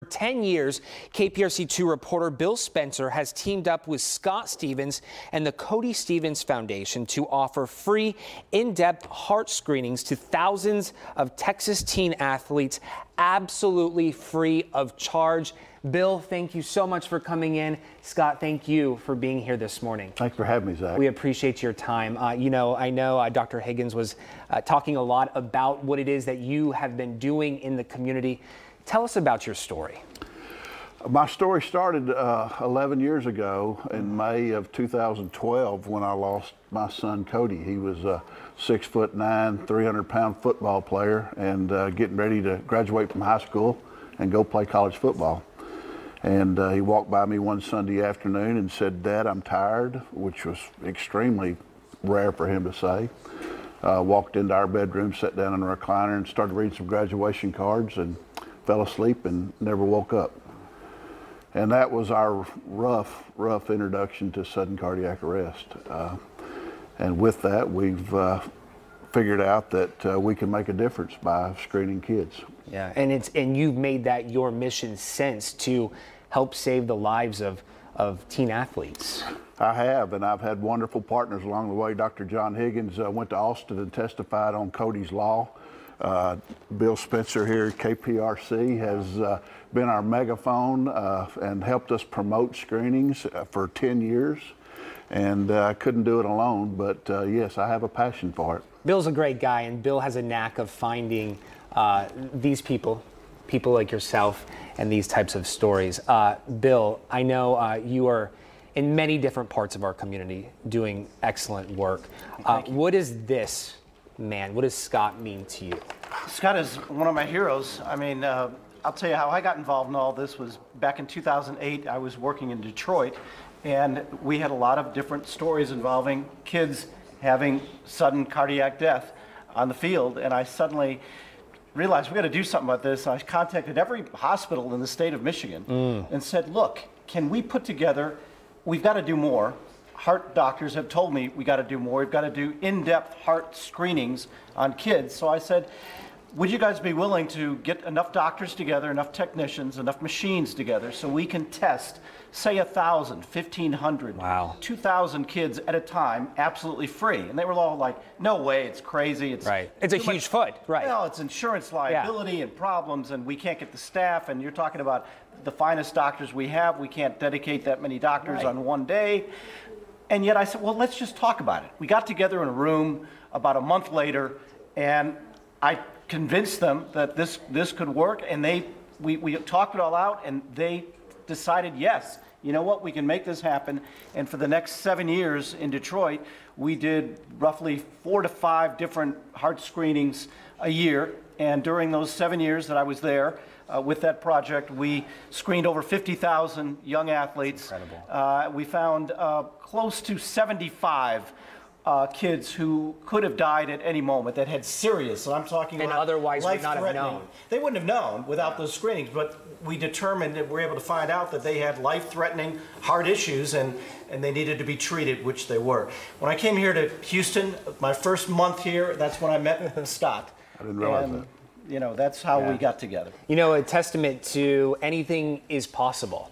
For 10 years, KPRC2 reporter Bill Spencer has teamed up with Scott Stephens and the Cody Stephens Foundation to offer free, in-depth heart screenings to thousands of Texas teen athletes, absolutely free of charge. Bill, thank you so much for coming in. Scott, thank you for being here this morning. Thanks for having me, Zach. We appreciate your time. I know Dr. Higgins was talking a lot about what it is that you have been doing in the community. Tell us about your story. My story started 11 years ago in May of 2012 when I lost my son Cody. He was a 6'9", 300-pound football player and getting ready to graduate from high school and go play college football. And he walked by me one Sunday afternoon and said, "Dad, I'm tired," which was extremely rare for him to say. Walked into our bedroom, sat down in a recliner and started reading some graduation cards and fell asleep and never woke up. And that was our rough introduction to sudden cardiac arrest. And with that, we've figured out that we can make a difference by screening kids. Yeah, and you've made that your mission since to help save the lives of teen athletes. I have, and I've had wonderful partners along the way. Dr. John Higgins went to Austin and testified on Cody's Law. Bill Spencer here at KPRC has been our megaphone and helped us promote screenings for 10 years. And I couldn't do it alone, but yes, I have a passion for it. Bill's a great guy, and Bill has a knack of finding these people like yourself and these types of stories. Bill, I know you are in many different parts of our community doing excellent work. What is this man, what does Scott mean to you? Scott is one of my heroes. I mean, I'll tell you how I got involved in all this was back in 2008. I was working in Detroit, and we had a lot of different stories involving kids having sudden cardiac death on the field, and I suddenly realized we got to do something about this. I contacted every hospital in the state of Michigan and said, look, can we put together, we've got to do more. Heart doctors have told me we got to do more. We've got to do in-depth heart screenings on kids. So I said, would you guys be willing to get enough doctors together, enough technicians, enough machines together so we can test, say 1,000, 1,500, wow, 2,000 kids at a time, absolutely free? And they were all like, no way, it's crazy. It's right. It's a huge foot, right? Well, it's insurance liability and problems, and we can't get the staff, and you're talking about the finest doctors we have. We can't dedicate that many doctors on one day. And yet I said, well, let's just talk about it. We got together in a room about a month later, and I convinced them that this could work, and we talked it all out, and they decided, yes, you know what, we can make this happen. And for the next 7 years in Detroit, we did roughly 4 to 5 different heart screenings a year. And during those 7 years that I was there with that project, we screened over 50,000 young athletes. Incredible. We found close to 75 kids who could have died at any moment that had serious, and I'm talking and about otherwise would not have known. They wouldn't have known without those screenings, but we determined that we're able to find out that they had life-threatening heart issues and they needed to be treated, which they were. When I came here to Houston, my first month here, that's when I met Scott. I didn't realize that. You know, that's how we got together. You know, a testament to anything is possible.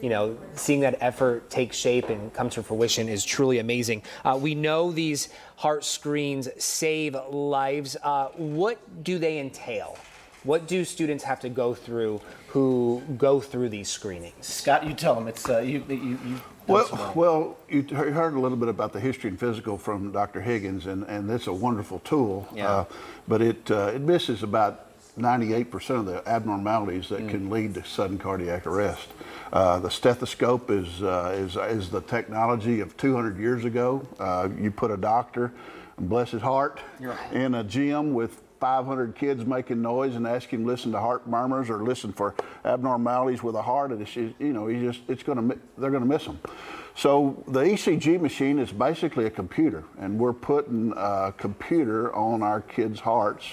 You know, seeing that effort take shape and come to fruition is truly amazing. We know these heart screens save lives. What do they entail? What do students have to go through who go through these screenings? Scott, you tell them. It's Well, you heard a little bit about the history and physical from Dr. Higgins, and it's a wonderful tool. Yeah. But it misses about 98% of the abnormalities that can lead to sudden cardiac arrest. The stethoscope is the technology of 200 years ago. You put a doctor, bless his heart, in a gym with 500 kids making noise and ask him to listen to heart murmurs or listen for abnormalities with a heart, and they're going to miss them. So the ECG machine is basically a computer, and we're putting a computer on our kids' hearts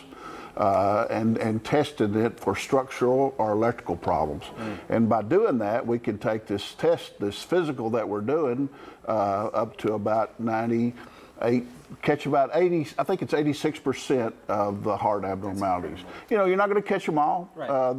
and tested it for structural or electrical problems. And by doing that, we can take this test, this physical that we're doing, up to about 98 catch about 80, I think it's 86% of the heart abnormalities. You know, you're not going to catch them all. Right.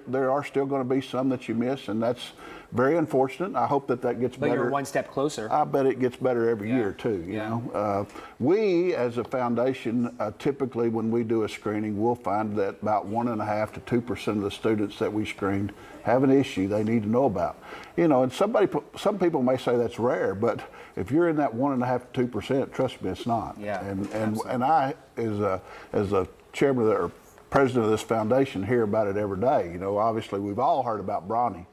There are still going to be some that you miss, and that's very unfortunate. I hope that gets better. But you're one step closer. I bet it gets better every year too. You know, we as a foundation typically when we do a screening, we'll find that about 1.5 to 2% of the students that we screened have an issue they need to know about. You know, and some people may say that's rare, but if you're in that 1.5 to 2%, trust me, it's not. Yeah. And I, as a chairman or president of this foundation, hear about it every day. You know, obviously we've all heard about Bronny.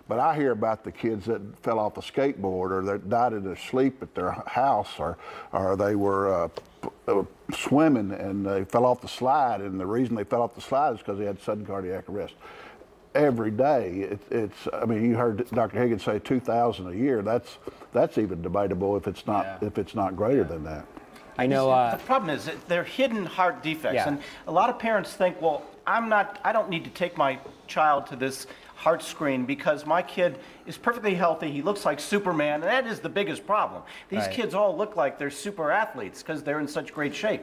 But I hear about the kids that fell off a skateboard, or that died in their sleep at their house, or they were swimming and they fell off the slide, and the reason they fell off the slide is because they had sudden cardiac arrest. Every day, I mean, you heard Dr. Higgins say 2,000 a year. That's even debatable if it's not greater than that. I know. The problem is that they're hidden heart defects, and a lot of parents think, well, I don't need to take my child to this heart screen because my kid is perfectly healthy. He looks like Superman, and that is the biggest problem. These kids all look like they're super athletes because they're in such great shape.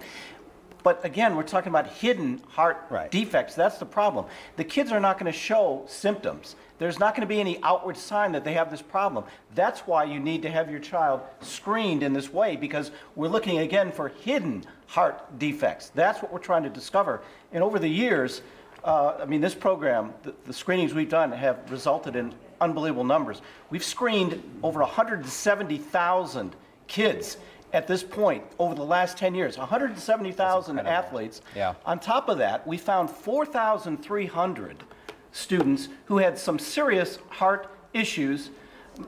But again, we're talking about hidden heart defects. That's the problem. The kids are not going to show symptoms. There's not going to be any outward sign that they have this problem. That's why you need to have your child screened in this way, because we're looking again for hidden heart defects. That's what we're trying to discover. And over the years, I mean, this program, the screenings we've done have resulted in unbelievable numbers. We've screened over 170,000 kids at this point over the last 10 years, 170,000 athletes. Yeah. On top of that, we found 4,300 students who had some serious heart issues,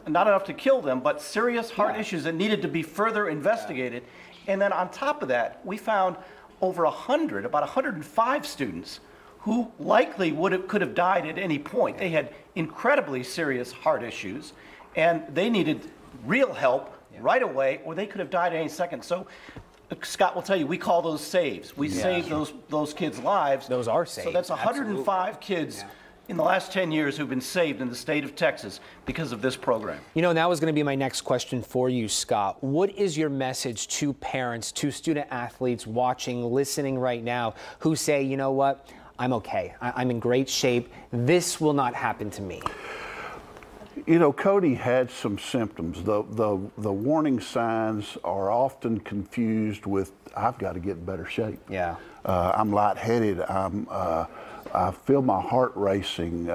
not enough to kill them, but serious heart issues that needed to be further investigated. And then on top of that, we found over about 105 students who likely could have died at any point. They had incredibly serious heart issues, and they needed real help right away, or they could have died at any second. So Scott will tell you, we call those saves. We saved those kids' lives. Those are saved. So that's 105 kids in the last 10 years who've been saved in the state of Texas because of this program. You know, and that was going to be my next question for you, Scott. What is your message to parents, to student athletes watching, listening right now, who say, you know what, I'm okay. I'm in great shape. This will not happen to me. You know, Cody had some symptoms. The warning signs are often confused with, I've got to get in better shape. Yeah. I'm lightheaded. I feel my heart racing.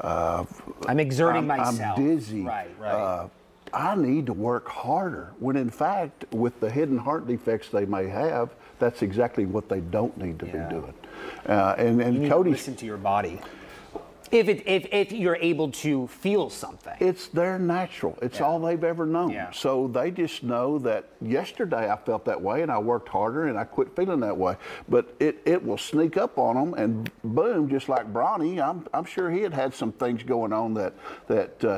I'm exerting myself. I'm dizzy. Right. I need to work harder. When in fact, with the hidden heart defects they may have, that's exactly what they don't need to be doing. And you need Cody, to listen to your body. If you're able to feel something. It's their natural. It's all they've ever known. Yeah. So they just know that yesterday I felt that way and I worked harder and I quit feeling that way. But it will sneak up on them, and boom, just like Bronny, I'm sure he had some things going on that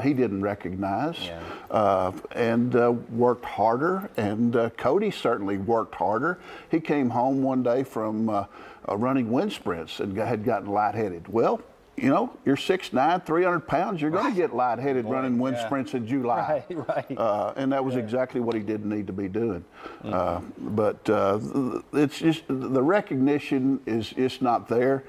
he didn't recognize, and worked harder. And Cody certainly worked harder. He came home one day from running wind sprints and had gotten lightheaded. Well, you know, you're 6'9", 300 pounds, you're going to get lightheaded running wind sprints in July. Right. And that was exactly what he didn't need to be doing. But it's just, the recognition is just not there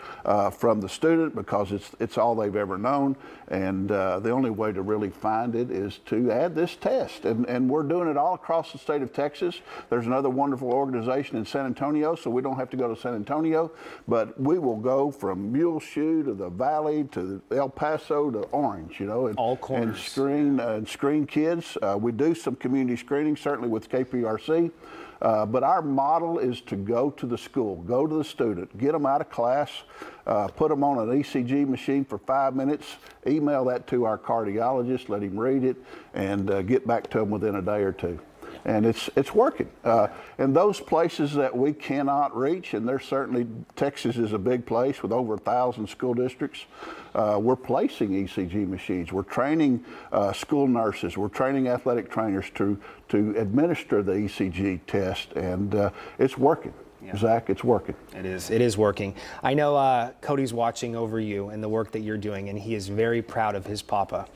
from the student, because it's all they've ever known. And the only way to really find it is to add this test. And we're doing it all across the state of Texas. There's another wonderful organization in San Antonio, so we don't have to go to San Antonio, but we will go from Muleshoe to the Valley to El Paso to Orange, you know, and, all corners. and screen kids. We do some community screening, certainly with KPRC, but our model is to go to the school, go to the student, get them out of class, put them on an ECG machine for 5 minutes, email that to our cardiologist, let him read it, and get back to them within a day or two. And it's working. And those places that we cannot reach, and there's certainly, Texas is a big place with over 1,000 school districts, we're placing ECG machines. We're training school nurses. We're training athletic trainers to administer the ECG test, and it's working. Zach, it's working. It is working. I know Cody's watching over you and the work that you're doing, and he is very proud of his papa.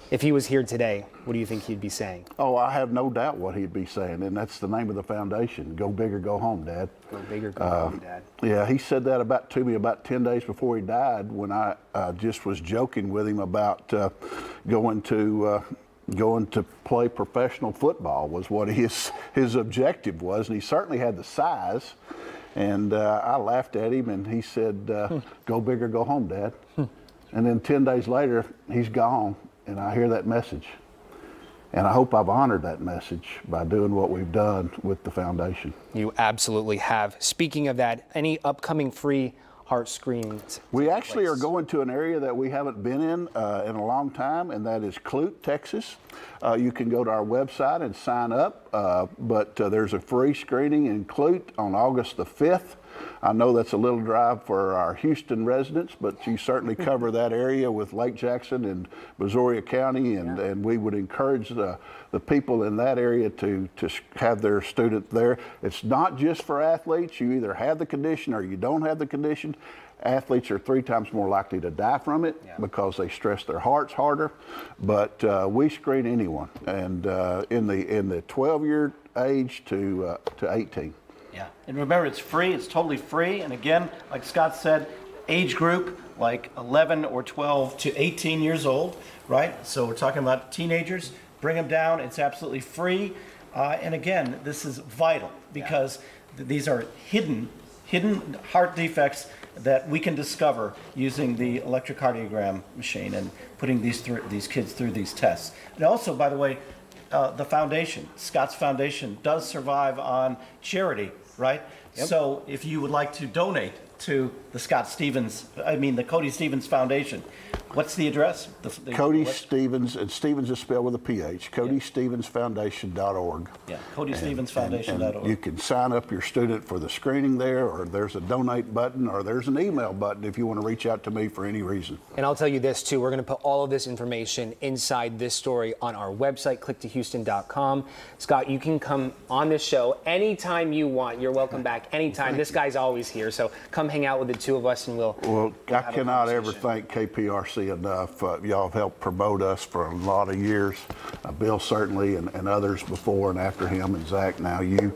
If he was here today, what do you think he'd be saying? Oh, I have no doubt what he'd be saying, and that's the name of the foundation. Go big or go home, Dad. Go big or go home, Dad. Yeah, he said that to me about 10 days before he died, when I just was joking with him about going to play professional football was what his objective was, and he certainly had the size. And I laughed at him, and he said, go big or go home, Dad. And then 10 days later, he's gone. And I hear that message. And I hope I've honored that message by doing what we've done with the foundation. You absolutely have. Speaking of that, any upcoming free heart screenings? We actually are going to an area that we haven't been in a long time, and that is Clute, Texas. You can go to our website and sign up, but there's a free screening in Clute on August the 5th. I know that's a little drive for our Houston residents, but you certainly cover that area with Lake Jackson and Brazoria County, and we would encourage the people in that area to have their student there. It's not just for athletes. You either have the condition or you don't have the condition. Athletes are 3 times more likely to die from it because they stress their hearts harder. But we screen anyone, and in the 12-year age to 18. Yeah, and remember, it's free. It's totally free. And again, like Scott said, age group like 11 or 12 to 18 years old, right? So we're talking about teenagers. Bring them down. It's absolutely free. And again, this is vital because these are hidden heart defects that we can discover using the electrocardiogram machine and putting these kids through these tests. And also, by the way, the foundation, Scott's Foundation, does survive on charity, right? Yep. So if you would like to donate to the Cody Stephens Foundation, what's the address? Cody Stephens, and Stephens is spelled with a PH, CodyStephensFoundation.org. Yeah, CodyStephensFoundation.org. And you can sign up your student for the screening there, or there's a donate button, or there's an email button if you want to reach out to me for any reason. And I'll tell you this too, we're going to put all of this information inside this story on our website, clicktohouston.com. Scott, you can come on this show anytime you want. You're welcome back anytime. This guy's always here, so come hang out with the two of us and we'll I cannot ever thank KPRC enough. Y'all have helped promote us for a lot of years. Bill certainly, and others before and after him, and Zach now you.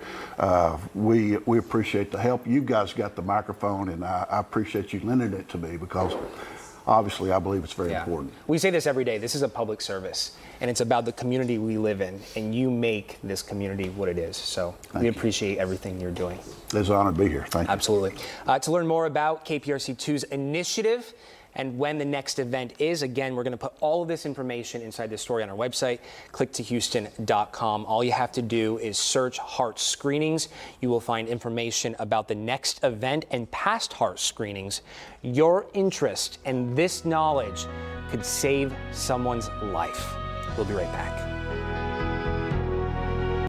We appreciate the help. You guys got the microphone, and I appreciate you lending it to me because obviously I believe it's very important. We say this every day. This is a public service, and it's about the community we live in, and you make this community what it is. So we appreciate everything you're doing. It's an honor to be here. Thank you. Absolutely. To learn more about KPRC2's initiative and when the next event is, again, we're going to put all of this information inside this story on our website, clicktohouston.com. All you have to do is search heart screenings. You will find information about the next event and past heart screenings. Your interest and this knowledge could save someone's life. We'll be right back.